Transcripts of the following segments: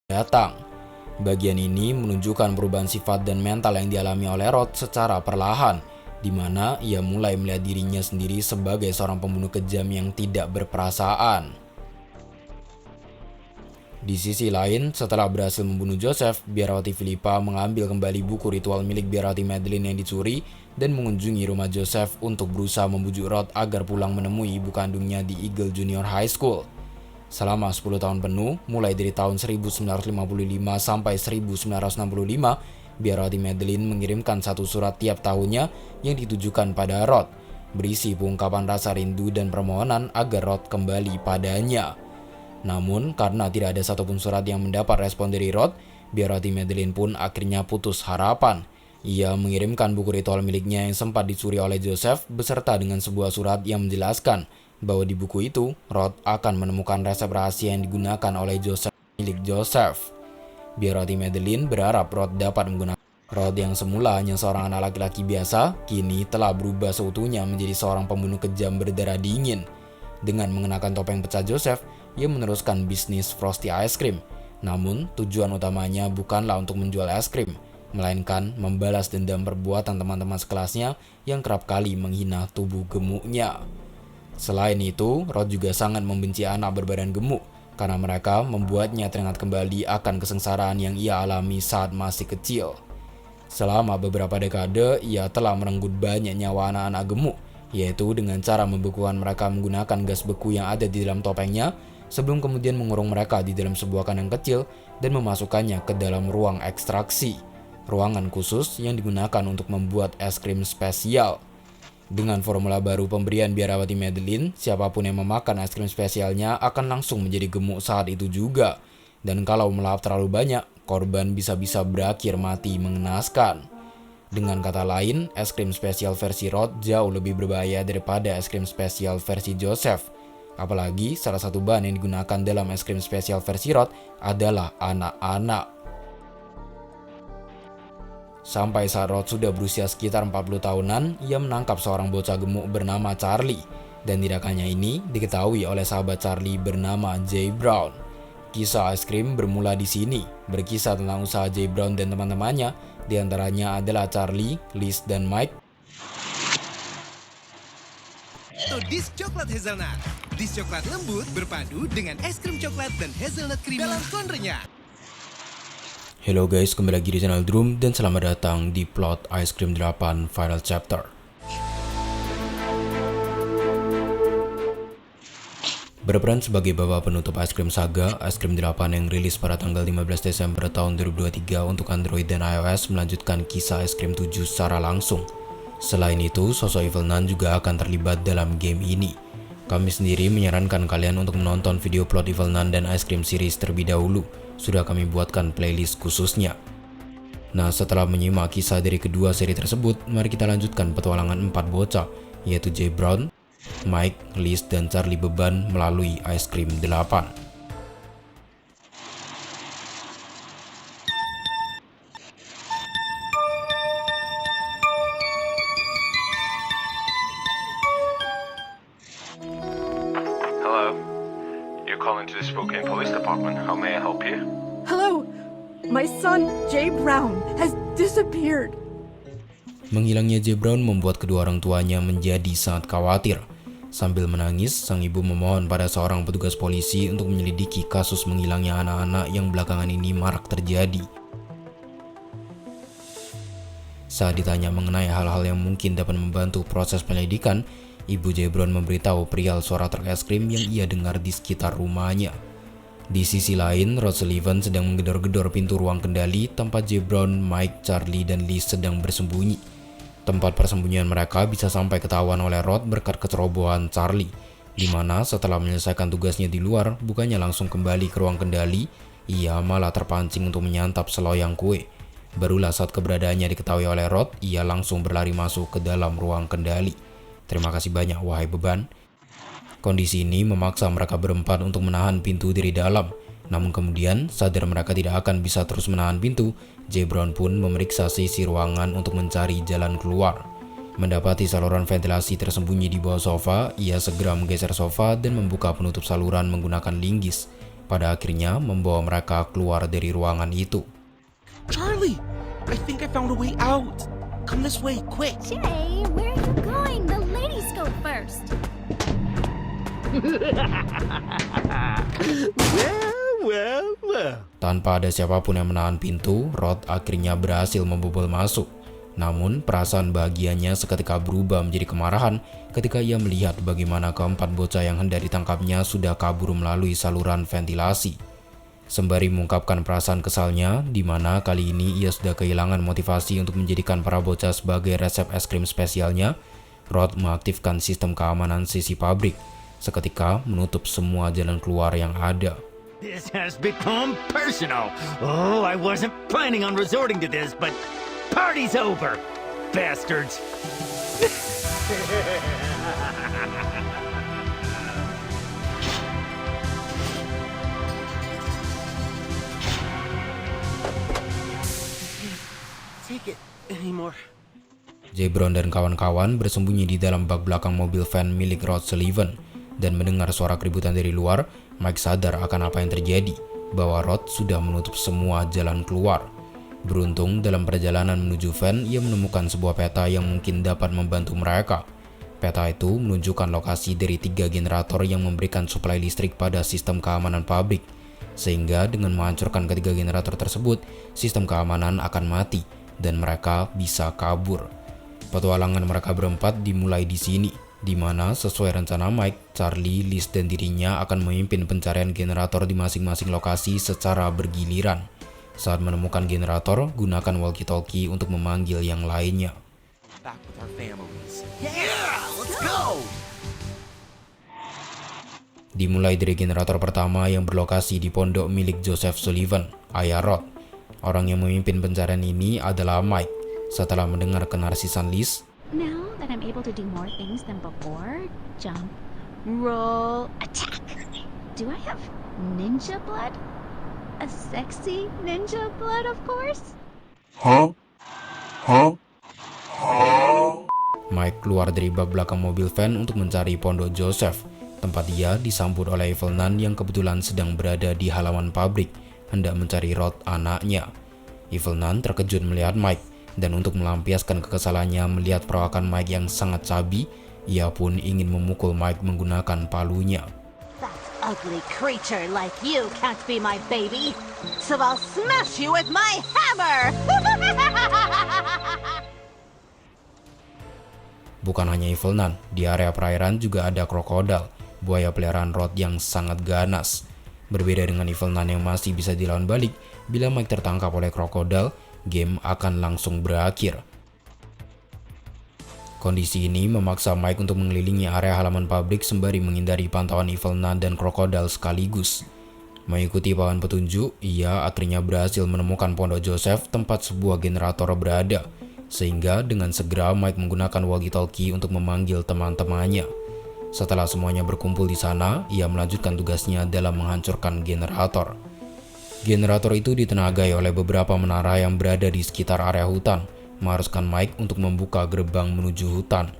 datang. Bagian ini menunjukkan perubahan sifat dan mental yang dialami oleh Rod secara perlahan, di mana ia mulai melihat dirinya sendiri sebagai seorang pembunuh kejam yang tidak berperasaan. Di sisi lain, setelah berhasil membunuh Joseph, biarawati Philippa mengambil kembali buku ritual milik biarawati Madeline yang dicuri dan mengunjungi rumah Joseph untuk berusaha membujuk Rod agar pulang menemui ibu kandungnya di Eagle Junior High School. Selama 10 tahun penuh, mulai dari tahun 1955 sampai 1965, biarawati Madeline mengirimkan satu surat tiap tahunnya yang ditujukan pada Rod, berisi pengungkapan rasa rindu dan permohonan agar Rod kembali padanya. Namun, karena tidak ada satupun surat yang mendapat respon dari Rod, biarawati Madeline pun akhirnya putus harapan. Ia mengirimkan buku ritual miliknya yang sempat dicuri oleh Joseph beserta dengan sebuah surat yang menjelaskan bahwa di buku itu, Rod akan menemukan resep rahasia yang digunakan oleh Joseph milik Joseph. Biarawati Madeline berharap Rod dapat menggunakan. Rod yang semula hanya seorang anak laki-laki biasa, kini telah berubah seutuhnya menjadi seorang pembunuh kejam berdarah dingin. Dengan mengenakan topeng pecah Joseph, ia meneruskan bisnis Frosty Ice Cream. Namun, tujuan utamanya bukanlah untuk menjual es krim, melainkan membalas dendam perbuatan teman-teman sekelasnya yang kerap kali menghina tubuh gemuknya. Selain itu, Rod juga sangat membenci anak berbadan gemuk karena mereka membuatnya teringat kembali akan kesengsaraan yang ia alami saat masih kecil. Selama beberapa dekade, ia telah merenggut banyak nyawa anak-anak gemuk, yaitu dengan cara membekukan mereka menggunakan gas beku yang ada di dalam topengnya, sebelum kemudian mengurung mereka di dalam sebuah kandang kecil dan memasukkannya ke dalam ruang ekstraksi, ruangan khusus yang digunakan untuk membuat es krim spesial. Dengan formula baru pemberian biarawati Madeline, siapapun yang memakan es krim spesialnya akan langsung menjadi gemuk saat itu juga. Dan kalau melahap terlalu banyak, korban bisa-bisa berakhir mati mengenaskan. Dengan kata lain, es krim spesial versi Rod jauh lebih berbahaya daripada es krim spesial versi Joseph. Apalagi salah satu bahan yang digunakan dalam es krim spesial versi Rod adalah anak-anak. Sampai saat Rod sudah berusia sekitar 40 tahunan, ia menangkap seorang bocah gemuk bernama Charlie. Dan tidak hanya ini, diketahui oleh sahabat Charlie bernama Jay Brown. Kisah es krim bermula di sini, berkisah tentang usaha Jay Brown dan teman-temannya, diantaranya adalah Charlie, Liz, dan Mike. Dis coklat hazelnut. Dis coklat lembut berpadu dengan es krim coklat dan hazelnut creamy dalam kon renyah. Halo guys, kembali lagi di channel Drum dan selamat datang di Plot Ice Cream 8 Final Chapter. Berperan sebagai babak penutup Ice Cream Saga, Ice Cream 8 yang rilis pada tanggal 15 Desember tahun 2023 untuk Android dan iOS melanjutkan kisah Ice Cream 7 secara langsung. Selain itu, sosok Evil Nun juga akan terlibat dalam game ini. Kami sendiri menyarankan kalian untuk menonton video plot Evil Nun dan Ice Cream series terlebih dahulu. Sudah kami buatkan playlist khususnya. Nah, setelah menyimak kisah dari kedua seri tersebut, mari kita lanjutkan petualangan 4 bocah, yaitu Jay Brown, Mike, Liz, dan Charlie Beban melalui Ice Cream 8. Hello. You're calling to the Spokane Police Department. How may I help you? Hello, my son Jay Brown has disappeared. Menghilangnya Jay Brown membuat kedua orang tuanya menjadi sangat khawatir. Sambil menangis, sang ibu memohon pada seorang petugas polisi untuk menyelidiki kasus menghilangnya anak-anak yang belakangan ini marak terjadi. Saat ditanya mengenai hal-hal yang mungkin dapat membantu proses penyelidikan, Ibu Jay Brown memberitahu perihal suara truk es krim yang ia dengar di sekitar rumahnya. Di sisi lain, Rod Sullivan sedang menggedor-gedor pintu ruang kendali tempat Jay Brown, Mike, Charlie, dan Liz sedang bersembunyi. Tempat persembunyian mereka bisa sampai ketahuan oleh Rod berkat kecerobohan Charlie, di mana setelah menyelesaikan tugasnya di luar, bukannya langsung kembali ke ruang kendali, ia malah terpancing untuk menyantap seloyang kue. Barulah saat keberadaannya diketahui oleh Rod, ia langsung berlari masuk ke dalam ruang kendali. Terima kasih banyak wahai beban. Kondisi ini memaksa mereka berempat untuk menahan pintu dari dalam. Namun kemudian, sadar mereka tidak akan bisa terus menahan pintu, Jay Brown pun memeriksa sisi ruangan untuk mencari jalan keluar. Mendapati saluran ventilasi tersembunyi di bawah sofa, ia segera menggeser sofa dan membuka penutup saluran menggunakan linggis. pada akhirnya membawa mereka keluar dari ruangan itu. Charlie, I think I found a way out. Come this way, quick. Jay, where are you going? The ladies go first. Well. Tanpa ada siapapun yang menahan pintu, Rod akhirnya berhasil membobol masuk. Namun, perasaan bahagianya seketika berubah menjadi kemarahan ketika ia melihat bagaimana keempat bocah yang hendak ditangkapnya sudah kabur melalui saluran ventilasi. Sembari mengungkapkan perasaan kesalnya, di mana kali ini ia sudah kehilangan motivasi untuk menjadikan para bocah sebagai resep es krim spesialnya, Rod mengaktifkan sistem keamanan sisi pabrik, seketika menutup semua jalan keluar yang ada. This has become personal. Oh, I wasn't planning on resorting to this, but party's over, bastards. Take it anymore. Jay Brown dan kawan-kawan bersembunyi di dalam bak belakang mobil van milik Rod Sullivan, dan mendengar suara keributan dari luar. Mike sadar akan apa yang terjadi, bahwa Rod sudah menutup semua jalan keluar. Beruntung dalam perjalanan menuju van, ia menemukan sebuah peta yang mungkin dapat membantu mereka. Peta itu menunjukkan lokasi dari 3 generator yang memberikan suplai listrik pada sistem keamanan pabrik, sehingga dengan menghancurkan ketiga generator tersebut, sistem keamanan akan mati dan mereka bisa kabur. Petualangan mereka berempat dimulai di sini, di mana sesuai rencana Mike, Charlie, Liz, dan dirinya akan memimpin pencarian generator di masing-masing lokasi secara bergiliran. Saat menemukan generator, gunakan walkie-talkie untuk memanggil yang lainnya. Back with our families. Yeah, let's go. Dimulai dari generator pertama yang berlokasi di pondok milik Joseph Sullivan, ayah Rod. Orang yang memimpin pencarian ini adalah Mike. Setelah mendengar kenarsisan Liz, Now that I'm able to do more things than before, jump, roll, attack. Do I have ninja blood? A sexy ninja blood, of course? Mike keluar dari bak belakang mobil van untuk mencari pondok Joseph. Tempat dia disambut oleh Evil Nun yang kebetulan sedang berada di halaman pabrik, hendak mencari Rod, anaknya. Evil Nun terkejut melihat Mike, dan untuk melampiaskan kekesalannya melihat perawakan Mike yang sangat cabi, ia pun ingin memukul Mike menggunakan palunya. That ugly creature like you can't be my baby, so I'll smash you with my hammer! Bukan hanya Evil Nun, di area perairan juga ada krokodil, buaya peliharaan Rod yang sangat ganas. Berbeda dengan Evil Nun yang masih bisa dilawan balik, bila Mike tertangkap oleh krokodil, game akan langsung berakhir. Kondisi ini memaksa Mike untuk mengelilingi area halaman pabrik sembari menghindari pantauan Evil Nun dan krokodil sekaligus. Mengikuti papan petunjuk, ia akhirnya berhasil menemukan pondok Joseph tempat sebuah generator berada, sehingga dengan segera Mike menggunakan walkie-talkie untuk memanggil teman-temannya. Setelah semuanya berkumpul di sana, ia melanjutkan tugasnya dalam menghancurkan generator. Generator itu ditenagai oleh beberapa menara yang berada di sekitar area hutan, mengharuskan Mike untuk membuka gerbang menuju hutan.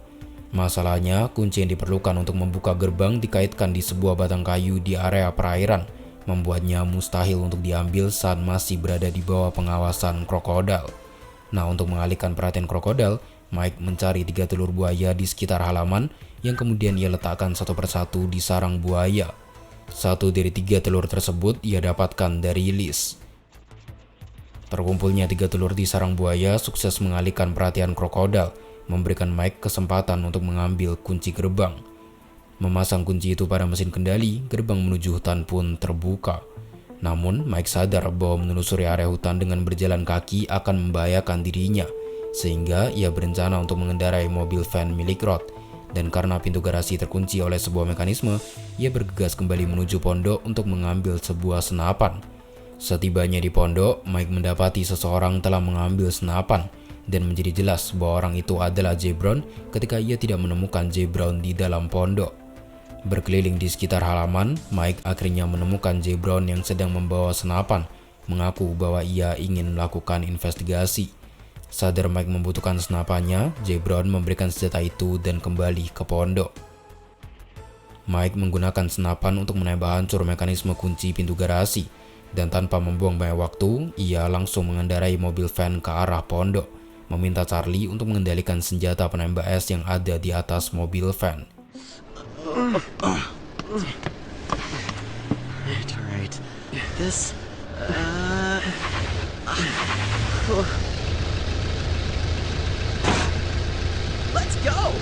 Masalahnya, kunci yang diperlukan untuk membuka gerbang dikaitkan di sebuah batang kayu di area perairan, membuatnya mustahil untuk diambil saat masih berada di bawah pengawasan krokodil. Nah, untuk mengalihkan perhatian krokodil, Mike mencari 3 telur buaya di sekitar halaman yang kemudian ia letakkan satu persatu di sarang buaya. Satu dari 3 telur tersebut ia dapatkan dari Liz. Terkumpulnya 3 telur di sarang buaya sukses mengalihkan perhatian krokodil, memberikan Mike kesempatan untuk mengambil kunci gerbang. Memasang kunci itu pada mesin kendali, gerbang menuju hutan pun terbuka. Namun, Mike sadar bahwa menelusuri area hutan dengan berjalan kaki akan membahayakan dirinya, sehingga ia berencana untuk mengendarai mobil van milik Rod. Dan karena pintu garasi terkunci oleh sebuah mekanisme, ia bergegas kembali menuju pondok untuk mengambil sebuah senapan. Setibanya di pondok, Mike mendapati seseorang telah mengambil senapan, dan menjadi jelas bahwa orang itu adalah Jay Brown ketika ia tidak menemukan Jay Brown di dalam pondok. Berkeliling di sekitar halaman, Mike akhirnya menemukan Jay Brown yang sedang membawa senapan, mengaku bahwa ia ingin melakukan investigasi. Sadar Mike membutuhkan senapannya, Jay Brown memberikan senjata itu dan kembali ke pondok. Mike menggunakan senapan untuk menembak hancur mekanisme kunci pintu garasi, dan tanpa membuang banyak waktu, ia langsung mengendarai mobil van ke arah pondok, meminta Charlie untuk mengendalikan senjata penembak es yang ada di atas mobil van. Alright. This. Let's go!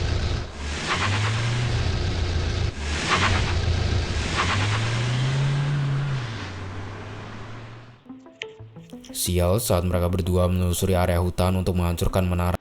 Sial saat mereka berdua menelusuri area hutan untuk menghancurkan menara